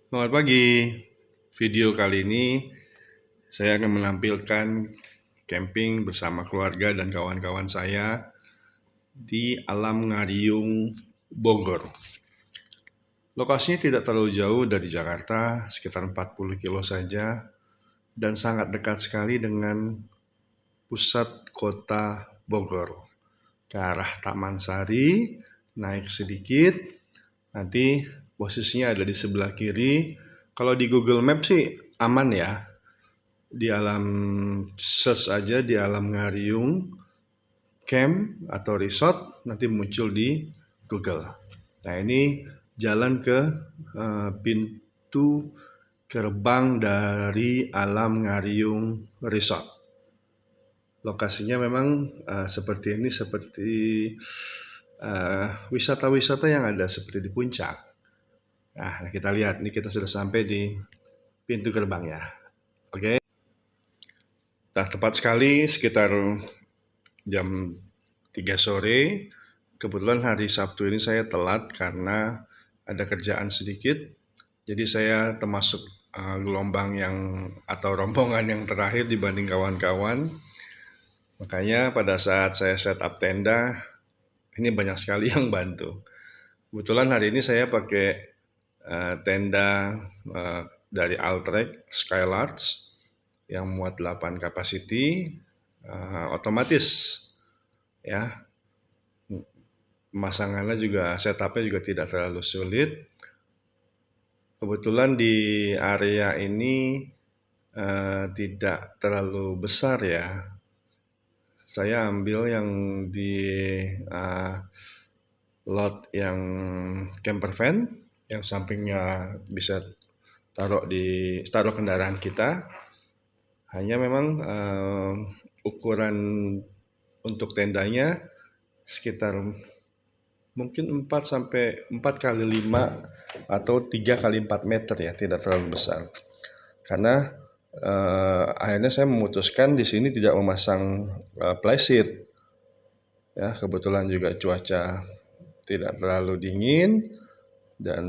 Selamat pagi. Video kali ini saya akan menampilkan camping bersama keluarga dan kawan-kawan saya di Alam Ngariung, Bogor. Lokasinya tidak terlalu jauh dari Jakarta, sekitar 40 kilo saja, dan sangat dekat sekali dengan pusat kota Bogor. Ke arah Taman Sari, naik sedikit, nanti posisinya ada di sebelah kiri. Kalau di Google Maps sih aman ya. Di alam search aja di Alam Ngariung Camp atau resort nanti muncul di Google. Nah ini jalan ke pintu gerbang dari Alam Ngariung Resort. Lokasinya memang seperti ini, seperti wisata-wisata yang ada seperti di puncak. Nah, kita lihat, ini kita sudah sampai di pintu gerbangnya. Oke. Nah, tepat sekali sekitar jam 3 sore. Kebetulan hari Sabtu ini saya telat karena ada kerjaan sedikit. Jadi saya termasuk gelombang yang atau rombongan yang terakhir dibanding kawan-kawan. Makanya pada saat saya set up tenda, ini banyak sekali yang bantu. Kebetulan hari ini saya pakai tenda dari Altrek Skylarge yang muat 8 kapasiti, otomatis ya. Pemasangannya juga, setupnya juga tidak terlalu sulit. Kebetulan di area ini tidak terlalu besar ya. Saya ambil yang di lot yang camper van, yang sampingnya bisa taruh kendaraan kita. Hanya memang ukuran untuk tendanya sekitar mungkin 4 kali 5 atau 3 kali 4 meter ya, tidak terlalu besar. Karena akhirnya saya memutuskan di sini tidak memasang plyseat. Ya, kebetulan juga cuaca tidak terlalu dingin dan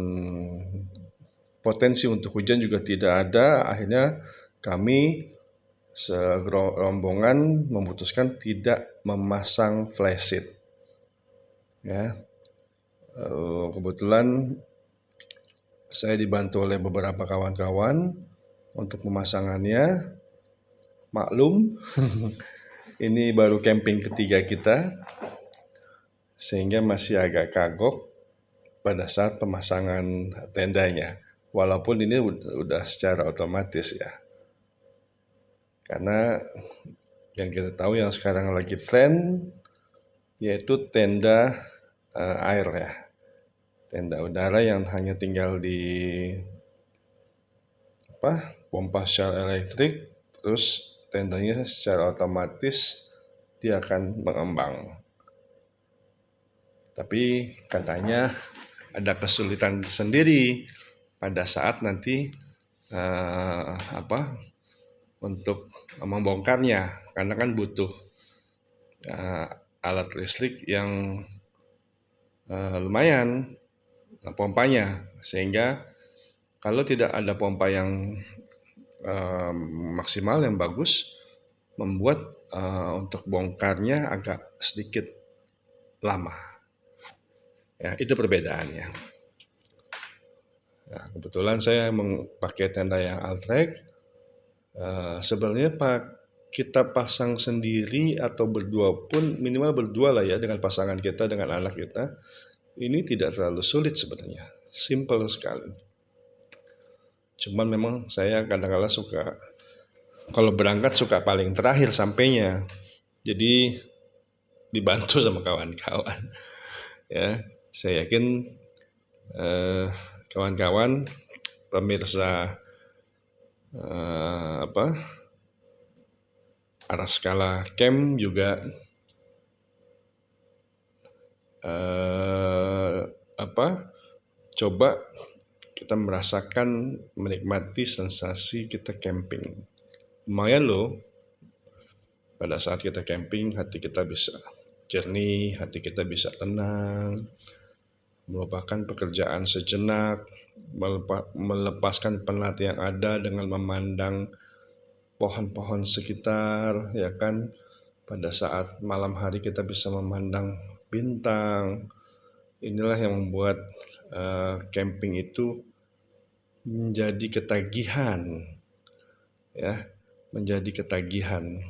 potensi untuk hujan juga tidak ada. Akhirnya kami serombongan memutuskan tidak memasang plyseat. Ya, kebetulan saya dibantu oleh beberapa kawan-kawan untuk pemasangannya. Maklum, ini baru camping ketiga kita, sehingga masih agak kagok pada saat pemasangan tendanya. Walaupun ini udah secara otomatis ya. Karena yang kita tahu yang sekarang lagi tren yaitu tenda air ya. Tenda udara yang hanya tinggal di pompa secara elektrik, terus tendanya secara otomatis dia akan mengembang. Tapi katanya ada kesulitan sendiri pada saat nanti untuk membongkarnya, karena kan butuh alat listrik yang lumayan pompanya, sehingga kalau tidak ada pompa yang maksimal yang bagus, membuat untuk bongkarnya agak sedikit lama. Ya, itu perbedaannya. Nah, kebetulan saya memakai tenda yang Altrek. Sebenarnya kita pasang sendiri atau berdua pun, minimal berdua lah ya dengan pasangan kita, dengan anak kita. Ini tidak terlalu sulit sebenarnya, simple sekali. Cuman memang saya kadang-kadang suka, kalau berangkat suka paling terakhir sampainya. Jadi dibantu sama kawan-kawan. Ya, saya yakin kawan-kawan pemirsa arah skala camp juga coba kita merasakan, menikmati sensasi kita camping. Lumayan loh, pada saat kita camping hati kita bisa jernih, hati kita bisa tenang, melupakan pekerjaan sejenak, melepaskan penat yang ada dengan memandang pohon-pohon sekitar, ya kan. Pada saat malam hari kita bisa memandang bintang. Inilah yang membuat camping itu menjadi ketagihan, ya, menjadi ketagihan.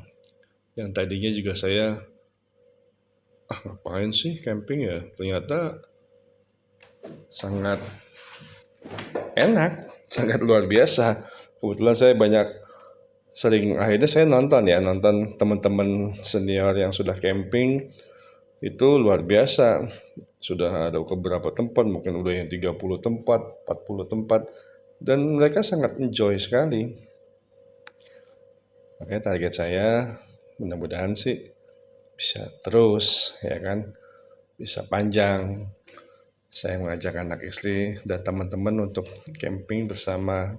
Yang tadinya juga saya, ngapain sih camping ya? Ternyata sangat enak, sangat luar biasa. Kebetulan saya akhirnya saya nonton teman-teman senior yang sudah camping, itu luar biasa. Sudah ada beberapa tempat, mungkin udah yang 30 tempat, 40 tempat, dan mereka sangat enjoy sekali. Makanya target saya mudah-mudahan sih bisa terus, ya kan, bisa panjang. Saya mengajak anak istri dan teman-teman untuk camping bersama,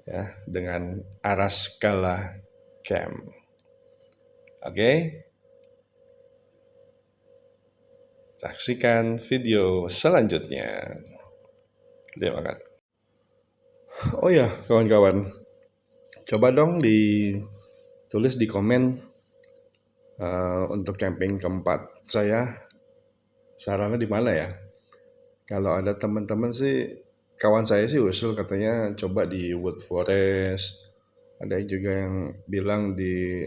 ya, dengan Araskala Camp. Oke, saksikan video selanjutnya. Terima kasih. Oh ya, kawan-kawan, coba dong ditulis di komen untuk camping keempat saya, sarannya di mana ya? Kalau ada teman-teman sih, kawan saya sih usul katanya coba di Wood Forest. Ada juga yang bilang di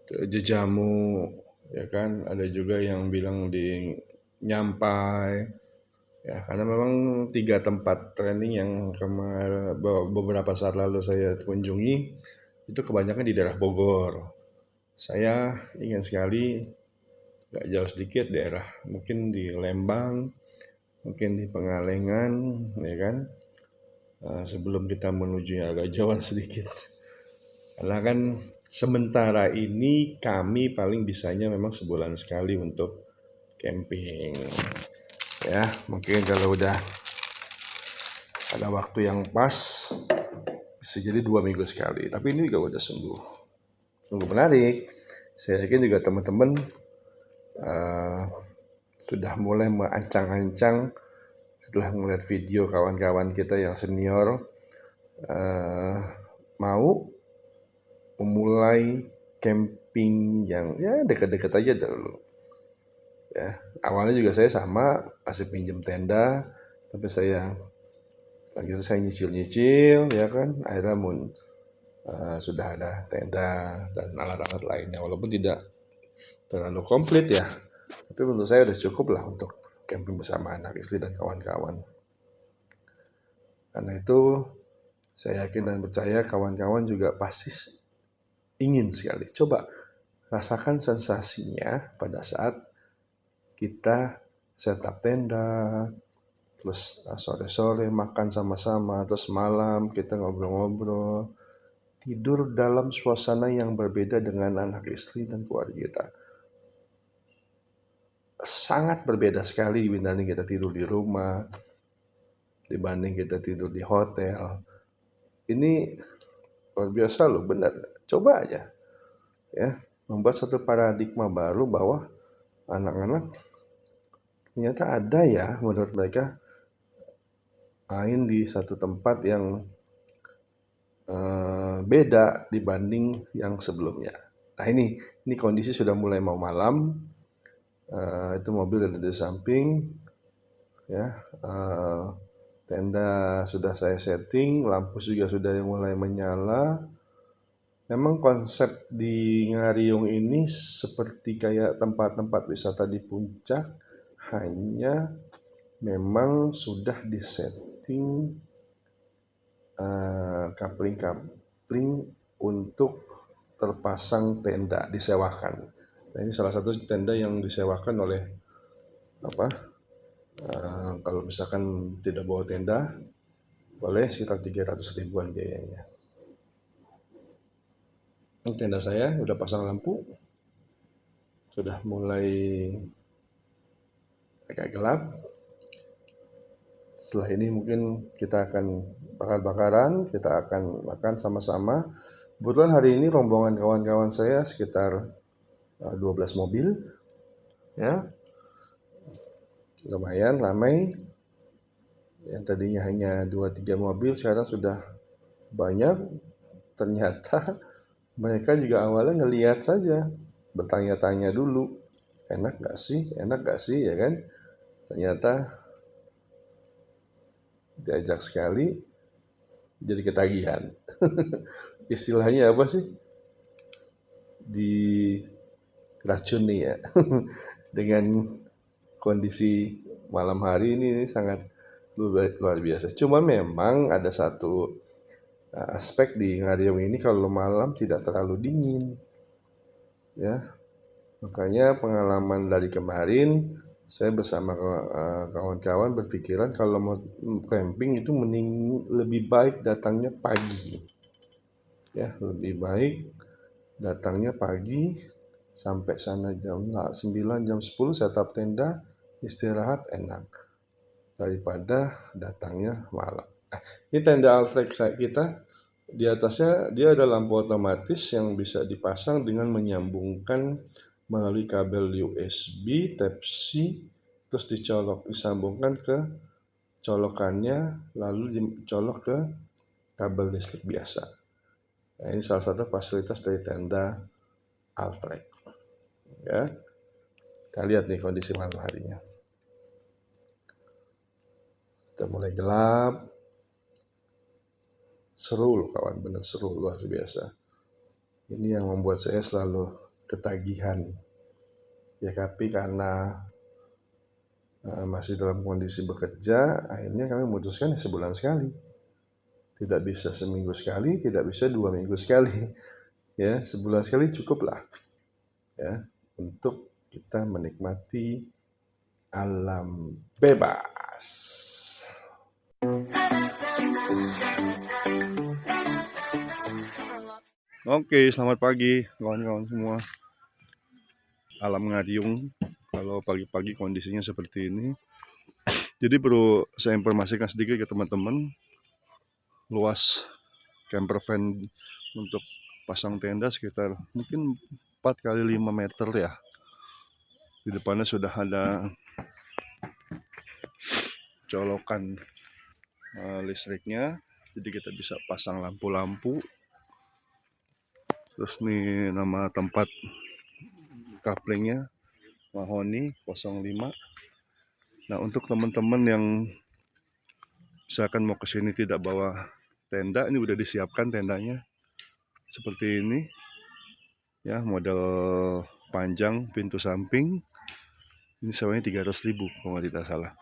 Jejamu, ya kan. Ada juga yang bilang di Nyampai. Ya, karena memang 3 tempat training yang beberapa saat lalu saya kunjungi itu kebanyakan di daerah Bogor. Saya ingin sekali gak jauh sedikit daerah, mungkin di Lembang, mungkin di Pengalengan, ya kan. Sebelum kita menuju yang agak jauhan sedikit. Karena kan sementara ini kami paling bisanya memang sebulan sekali untuk camping. Ya, mungkin kalau udah ada waktu yang pas bisa jadi 2 minggu sekali. Tapi ini juga udah sungguh menarik. Saya yakin juga teman-teman sudah mulai mengancang-ancang setelah melihat video kawan-kawan kita yang senior mau memulai camping yang ya dekat-dekat aja dulu. Ya, awalnya juga saya sama masih pinjam tenda, tapi saya nyicil-nyicil, ya kan. Akhirnya sudah ada tenda dan alat-alat lainnya, walaupun tidak terlalu komplit ya, tapi menurut saya udah cukup lah untuk camping bersama anak istri dan kawan-kawan. Karena itu saya yakin dan percaya kawan-kawan juga pasti ingin sekali coba rasakan sensasinya pada saat kita setup tenda, terus sore-sore makan sama-sama, terus malam kita ngobrol-ngobrol, tidur dalam suasana yang berbeda dengan anak istri dan keluarga kita. Sangat berbeda sekali dibanding kita tidur di rumah, dibanding kita tidur di hotel. Ini luar biasa loh, benar. Coba aja, ya, membuat satu paradigma baru bahwa anak-anak ternyata ada ya menurut mereka main di satu tempat yang beda dibanding yang sebelumnya. Nah ini kondisi sudah mulai mau malam, itu mobil ada di samping, ya, tenda sudah saya setting, lampu juga sudah mulai menyala. Memang konsep di Ngariung ini seperti kayak tempat-tempat wisata di puncak, hanya memang sudah disetting kapling-kapling untuk terpasang tenda disewakan. Nah ini salah satu tenda yang disewakan oleh kalau misalkan tidak bawa tenda boleh sekitar 300 ribuan biayanya. Ini tenda saya udah pasang lampu, sudah mulai agak gelap. Setelah ini mungkin kita akan bakar-bakaran, kita akan makan sama-sama. Kebetulan hari ini rombongan kawan-kawan saya sekitar 12 mobil, ya, lumayan ramai. Yang tadinya hanya 2-3 mobil sekarang sudah banyak. Ternyata mereka juga awalnya ngelihat saja, bertanya-tanya dulu, enak gak sih, ya kan? Ternyata diajak sekali, jadi ketagihan. Istilahnya apa sih? Diracuni ya. Dengan kondisi malam hari ini sangat luar biasa. Cuma memang ada satu aspek di Ngariung ini, kalau malam tidak terlalu dingin, ya. Makanya pengalaman dari kemarin, saya bersama kawan-kawan berpikiran kalau mau camping itu mending lebih baik datangnya pagi, ya, lebih baik datangnya pagi, sampai sana jam 9, jam 10 setup tenda, istirahat enak, daripada datangnya malam. Ini tenda Altrek kita, di atasnya dia ada lampu otomatis yang bisa dipasang dengan menyambungkan melalui kabel USB Type-C, terus disambungkan ke colokannya, lalu dicolok ke kabel listrik biasa. Nah, ini salah satu fasilitas dari tenda Altrek. Ya, kita lihat nih kondisi malam harinya. Sudah mulai gelap, seru loh kawan, bener seru, luar biasa. Ini yang membuat saya selalu ketagihan. Ya, tapi karena masih dalam kondisi bekerja, akhirnya kami memutuskan sebulan sekali. Tidak bisa seminggu sekali, tidak bisa 2 minggu sekali. Ya, sebulan sekali cukuplah, ya, untuk kita menikmati alam bebas. Oke, selamat pagi kawan-kawan semua. Alam Ngariung kalau pagi-pagi kondisinya seperti ini. Jadi perlu saya informasikan sedikit ke teman-teman, luas camper van untuk pasang tenda sekitar mungkin 4 kali 5 meter ya. Di depannya sudah ada colokan listriknya, jadi kita bisa pasang lampu-lampu. Terus nih nama tempat couplingnya Mahoni 05. Nah, untuk teman-teman yang misalkan mau kesini tidak bawa tenda, ini udah disiapkan tendanya seperti ini ya, model panjang pintu samping. Ini sewanya 300.000 kalau tidak salah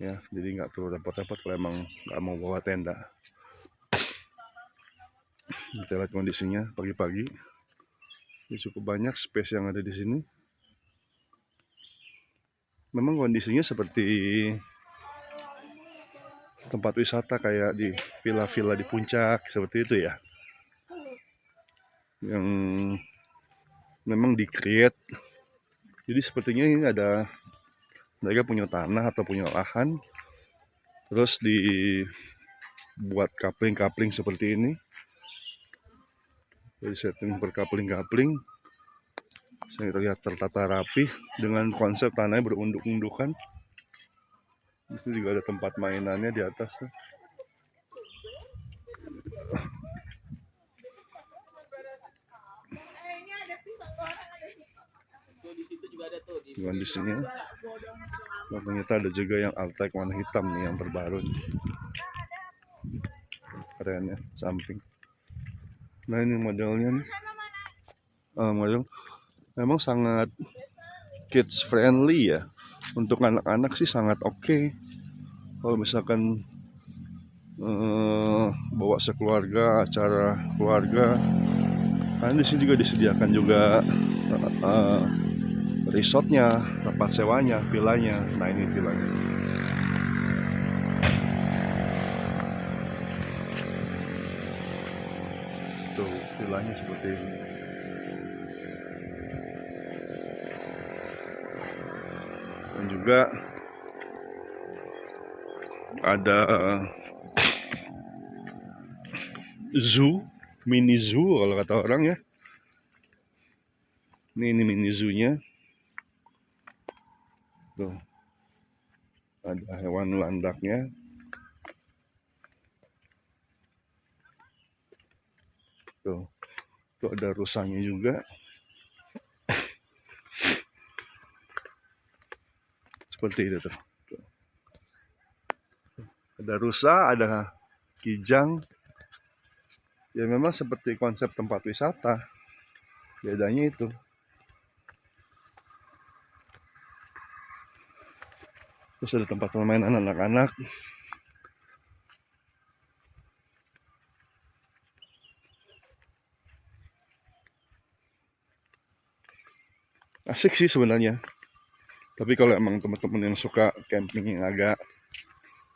ya, jadi nggak perlu repot-repot kalau emang nggak mau bawa tenda. Kita lihat kondisinya pagi-pagi, ini cukup banyak space yang ada di sini. Memang kondisinya seperti tempat wisata kayak di villa-villa di puncak seperti itu ya, yang memang di-create. Jadi sepertinya ini ada, mereka punya tanah atau punya lahan, terus dibuat coupling-coupling seperti ini. Jadi setting bercoupling-coupling, saya terlihat tertata rapi dengan konsep tanahnya berunduk-undukan. Di sini juga ada tempat mainannya di atas. Kondisinya, nah, ternyata ada juga yang Altrek warna hitam nih yang terbaru nih. Keren ya, samping. Nah, ini modelnya nih. Model memang sangat kids friendly ya. Untuk anak-anak sih sangat oke. Kalau misalkan bawa sekeluarga, acara keluarga, kan di sini juga disediakan juga resortnya, tempat sewanya, villanya. Nah, ini villanya. Tuh, villanya seperti ini. Dan juga ada zoo, mini zoo kalau kata orang ya. Ini mini zoo-nya. Tuh. Ada hewan landaknya. Tuh ada rusanya juga. Seperti itu tuh. Ada rusa, ada kijang. Ya memang seperti konsep tempat wisata. Bedanya itu. Terus ada tempat permainan anak-anak. Asik sih sebenarnya. Tapi kalau emang teman-teman yang suka camping yang agak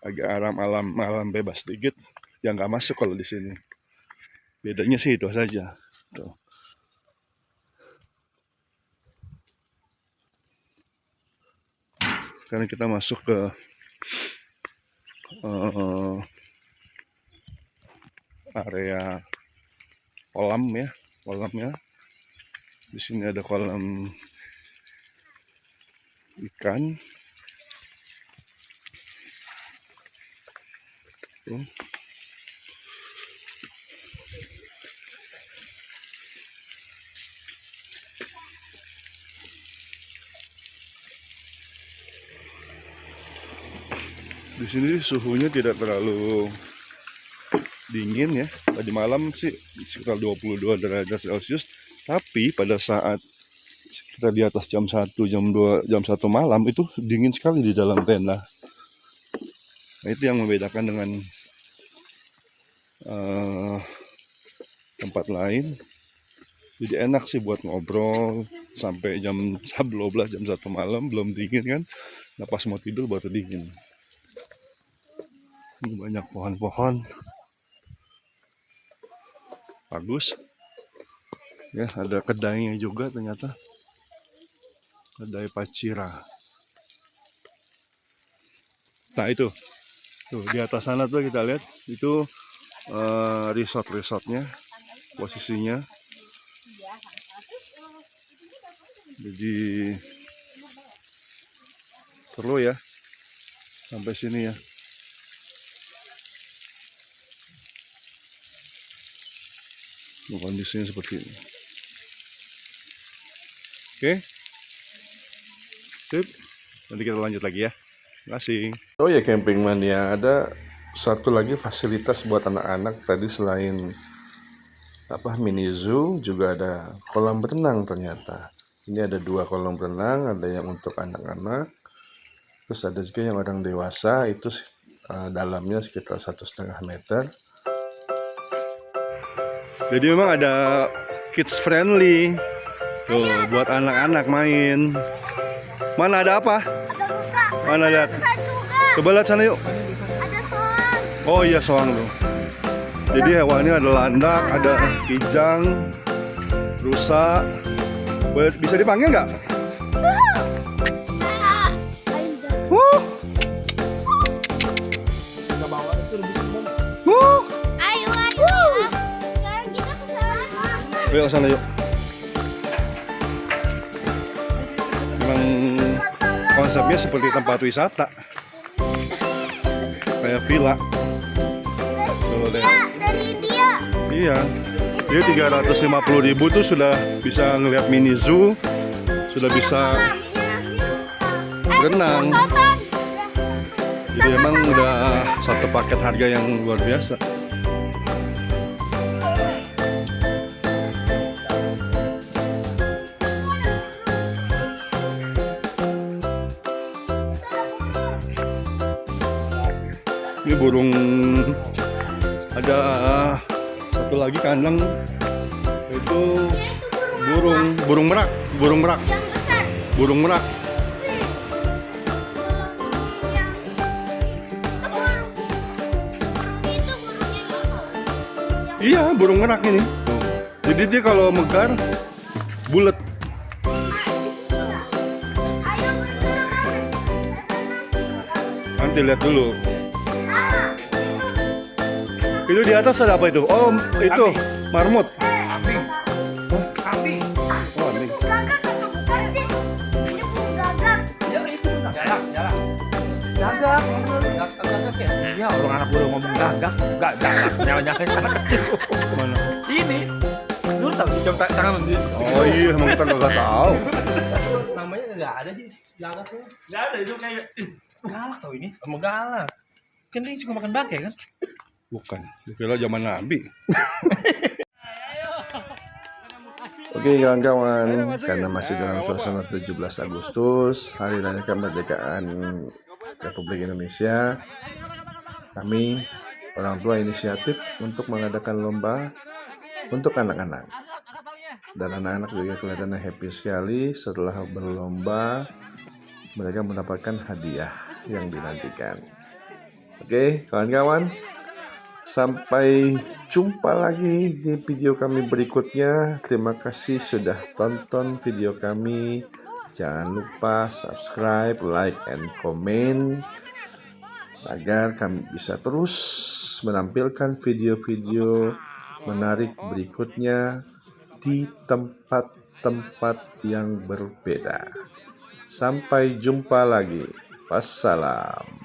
alam bebas sedikit, ya nggak masuk kalau di sini. Bedanya sih itu saja. Tuh. Karena kita masuk ke area kolamnya. Di sini ada kolam ikan. Tuh. Di sini suhunya tidak terlalu dingin ya. Tadi malam sih sekitar 22 derajat Celcius. Tapi pada saat kita di atas jam 1, jam 2, jam 1 malam itu dingin sekali di dalam tenda. Nah, itu yang membedakan dengan tempat lain. Jadi enak sih buat ngobrol sampai jam 12, jam 1 malam belum dingin kan. Nah pas mau tidur baru dingin. Ini banyak pohon-pohon. Bagus. Ya, ada kedainya juga ternyata. Kedai Pacira. Nah itu. Tuh di atas sana tuh kita lihat itu resort-resortnya posisinya. Jadi seru ya sampai sini ya. Kondisinya seperti ini. Oke, sip. Nanti kita lanjut lagi ya. Terima kasih. Oh ya camping mania, ada satu lagi fasilitas buat anak-anak tadi selain mini zoo juga ada kolam berenang ternyata. Ini ada 2 kolam berenang, ada yang untuk anak-anak, terus ada juga yang orang dewasa itu dalamnya sekitar 1,5 meter. Jadi memang ada kids friendly tuh buat anak-anak main. Mana ada apa? Ada rusa. Mana lihat? Rusa juga. Coba lihat sana yuk. Ada soang. Oh iya soang tuh. Jadi hewannya ada landak, ada kijang, rusa. Bisa dipanggil nggak? Ayo, ayo. Sekarang kita ke sana. Ayo sana yuk. Memang konsepnya seperti tempat wisata. Kayak villa. Tuh deh. Dari India. Iya. Dia 350.000 tuh sudah bisa ngelihat mini zoo, sudah bisa berenang. Jadi emang udah satu paket harga yang luar biasa. Ini burung, ada satu lagi kandang, itu burung merak. Yang besar. Burung merak. Itu burungnya lokal. Iya, burung merak ini. Jadi dia kalau mekar bulat. Ayo bersama. Nanti lihat dulu. Itu di atas ada apa itu? Oh, itu marmut. Kambing. Kambing. Oh, ini. Gagak atau bukan sih? Ini burung gagak. Ya itu sudah jarak. Gagak, gagak ya. Iya, orang anak gue ngomong gagak, enggak gagak, nyala-nyalain anak kecil. Mana? Ini, lu tahu di jam tangan lu? Oh iya, emang kita nggak tahu. Namanya nggak ada sih, gagaknya. Nggak ada itu kayak galak tau ini, sama galak. Kan dia juga makan bangke kan? Bukan, kira zaman Nabi. Oke kawan-kawan, karena masih dalam suasana 17 Agustus, Hari Raya Kemerdekaan Republik Indonesia, kami orang tua inisiatif untuk mengadakan lomba untuk anak-anak. Dan anak-anak juga kelihatannya happy sekali setelah berlomba, mereka mendapatkan hadiah yang dinantikan. Oke kawan-kawan, sampai jumpa lagi di video kami berikutnya. Terima kasih sudah tonton video kami. Jangan lupa subscribe, like, and comment agar kami bisa terus menampilkan video-video menarik berikutnya di tempat-tempat yang berbeda. Sampai jumpa lagi. Wassalam.